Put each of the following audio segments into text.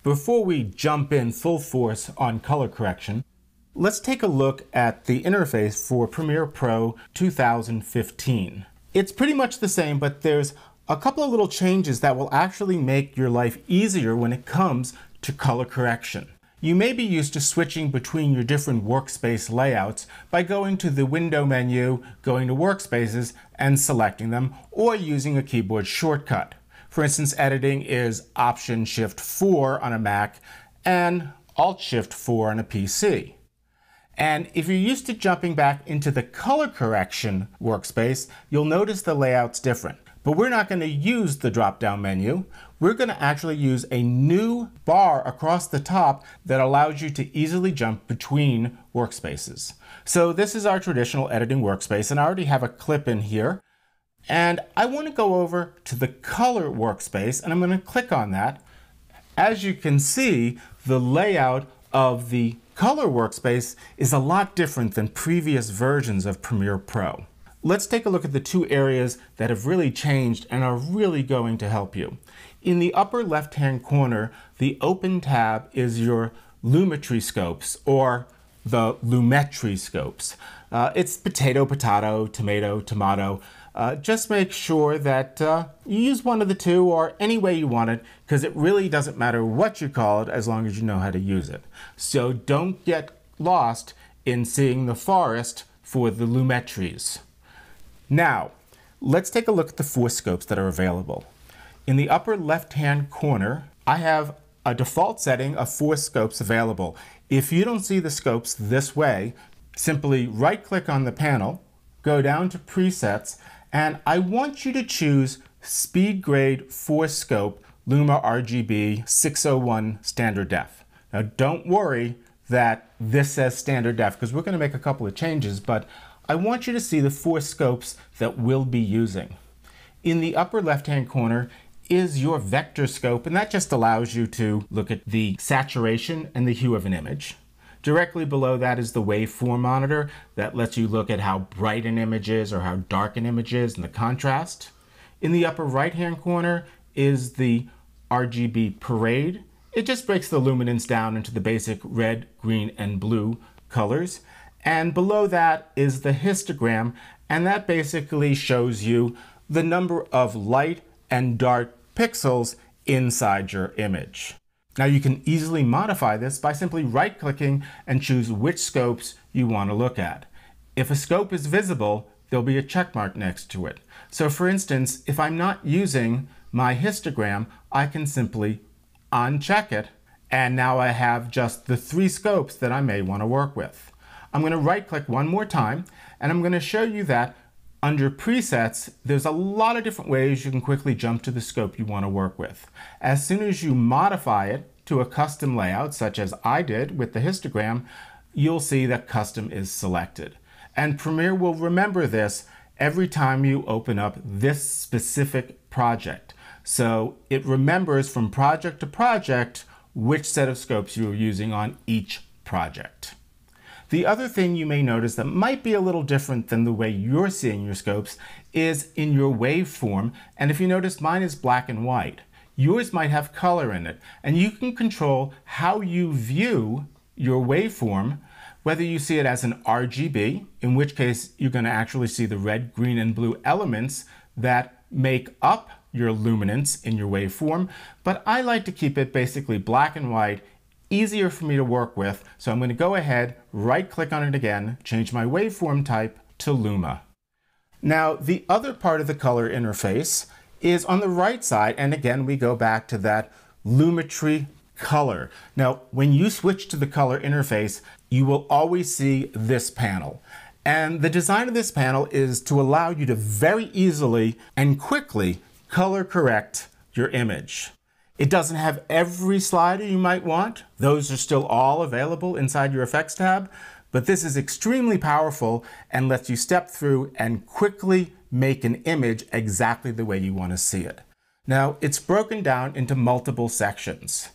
Before we jump in full force on color correction, let's take a look at the interface for Premiere Pro 2015. It's pretty much the same, but there's a couple of little changes that will actually make your life easier when it comes to color correction. You may be used to switching between your different workspace layouts by going to the window menu, going to workspaces, and selecting them, or using a keyboard shortcut. For instance, editing is Option-Shift-4 on a Mac and Alt-Shift-4 on a PC. And if you're used to jumping back into the color correction workspace, you'll notice the layout's different. But we're not going to use the drop-down menu. We're going to actually use a new bar across the top that allows you to easily jump between workspaces. So this is our traditional editing workspace, and I already have a clip in here. And I want to go over to the color workspace, and I'm going to click on that. As you can see, the layout of the color workspace is a lot different than previous versions of Premiere Pro. Let's take a look at the two areas that have really changed and are really going to help you. In the upper left-hand corner, the open tab is your Lumetri scopes, or the Lumetri scopes. It's potato, potato, tomato, tomato. Just make sure that you use one of the two or any way you want it, because it really doesn't matter what you call it as long as you know how to use it. So don't get lost in seeing the forest for the Lumetris. Now, let's take a look at the 4 scopes that are available. In the upper left-hand corner, I have a default setting of 4 scopes available. If you don't see the scopes this way, simply right-click on the panel, go down to Presets, and I want you to choose Speed Grade 4 Scope Luma RGB 601 Standard Def. Now don't worry that this says Standard Def, because we're going to make a couple of changes, but I want you to see the 4 scopes that we'll be using. In the upper left-hand corner is your vector scope, and that just allows you to look at the saturation and the hue of an image. Directly below that is the waveform monitor that lets you look at how bright an image is or how dark an image is and the contrast. In the upper right-hand corner is the RGB parade. It just breaks the luminance down into the basic red, green, and blue colors. And below that is the histogram, and that basically shows you the number of light and dark pixels inside your image. Now you can easily modify this by simply right-clicking and choose which scopes you want to look at. If a scope is visible, there'll be a check mark next to it. So for instance, if I'm not using my histogram, I can simply uncheck it, and now I have just the 3 scopes that I may want to work with. I'm going to right-click one more time, and I'm going to show you that under presets, there's a lot of different ways you can quickly jump to the scope you want to work with. As soon as you modify it to a custom layout, such as I did with the histogram, you'll see that custom is selected. And Premiere will remember this every time you open up this specific project. So it remembers from project to project which set of scopes you're using on each project. The other thing you may notice that might be a little different than the way you're seeing your scopes is in your waveform. And if you notice, mine is black and white. Yours might have color in it. And you can control how you view your waveform, whether you see it as an RGB, in which case you're going to actually see the red, green, and blue elements that make up your luminance in your waveform. But I like to keep it basically black and white, easier for me to work with. So I'm going to go ahead, right-click on it again, change my waveform type to Luma. Now, the other part of the color interface is on the right side, and again, we go back to that Lumetri color. Now, when you switch to the color interface, you will always see this panel. And the design of this panel is to allow you to very easily and quickly color correct your image. It doesn't have every slider you might want. Those are still all available inside your Effects tab, but this is extremely powerful and lets you step through and quickly make an image exactly the way you want to see it. Now, it's broken down into multiple sections.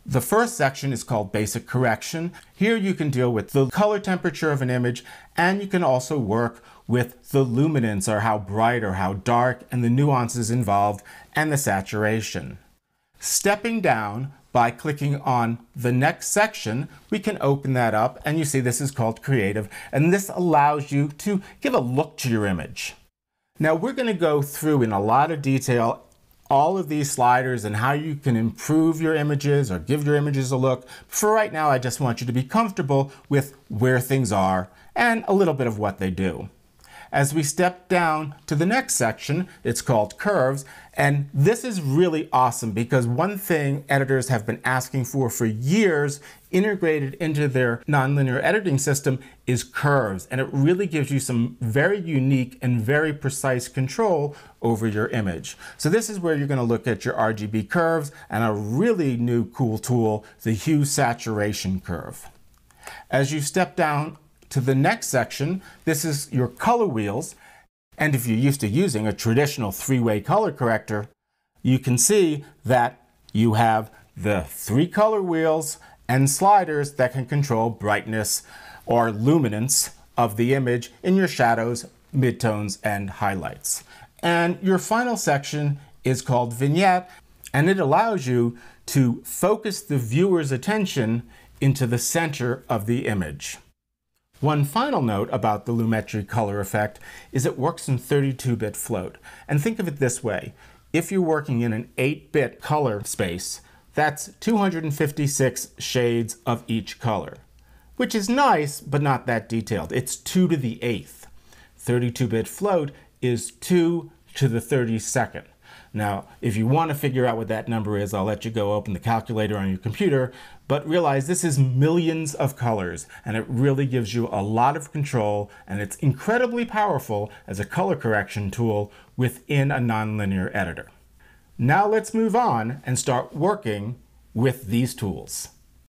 The first section is called Basic Correction. Here you can deal with the color temperature of an image, and you can also work with the luminance, or how bright or how dark, and the nuances involved, and the saturation. Stepping down by clicking on the next section, we can open that up, and you see this is called Creative, and this allows you to give a look to your image. Now we're going to go through in a lot of detail all of these sliders and how you can improve your images or give your images a look. For right now, I just want you to be comfortable with where things are and a little bit of what they do. As we step down to the next section, it's called Curves, and this is really awesome because one thing editors have been asking for years integrated into their nonlinear editing system is curves, and it really gives you some very unique and very precise control over your image. So this is where you're going to look at your RGB curves and a really new cool tool, the hue saturation curve. As you step down to the next section, this is your color wheels. And if you're used to using a traditional three-way color corrector, you can see that you have the 3 color wheels and sliders that can control brightness or luminance of the image in your shadows, midtones, and highlights. And your final section is called Vignette, and it allows you to focus the viewer's attention into the center of the image. One final note about the Lumetri color effect is it works in 32-bit float. And think of it this way. If you're working in an 8-bit color space, that's 256 shades of each color, which is nice, but not that detailed. It's 2 to the 8th. 32-bit float is 2 to the 32nd. Now, if you want to figure out what that number is, I'll let you go open the calculator on your computer, but realize this is millions of colors, and it really gives you a lot of control, and it's incredibly powerful as a color correction tool within a nonlinear editor. Now let's move on and start working with these tools.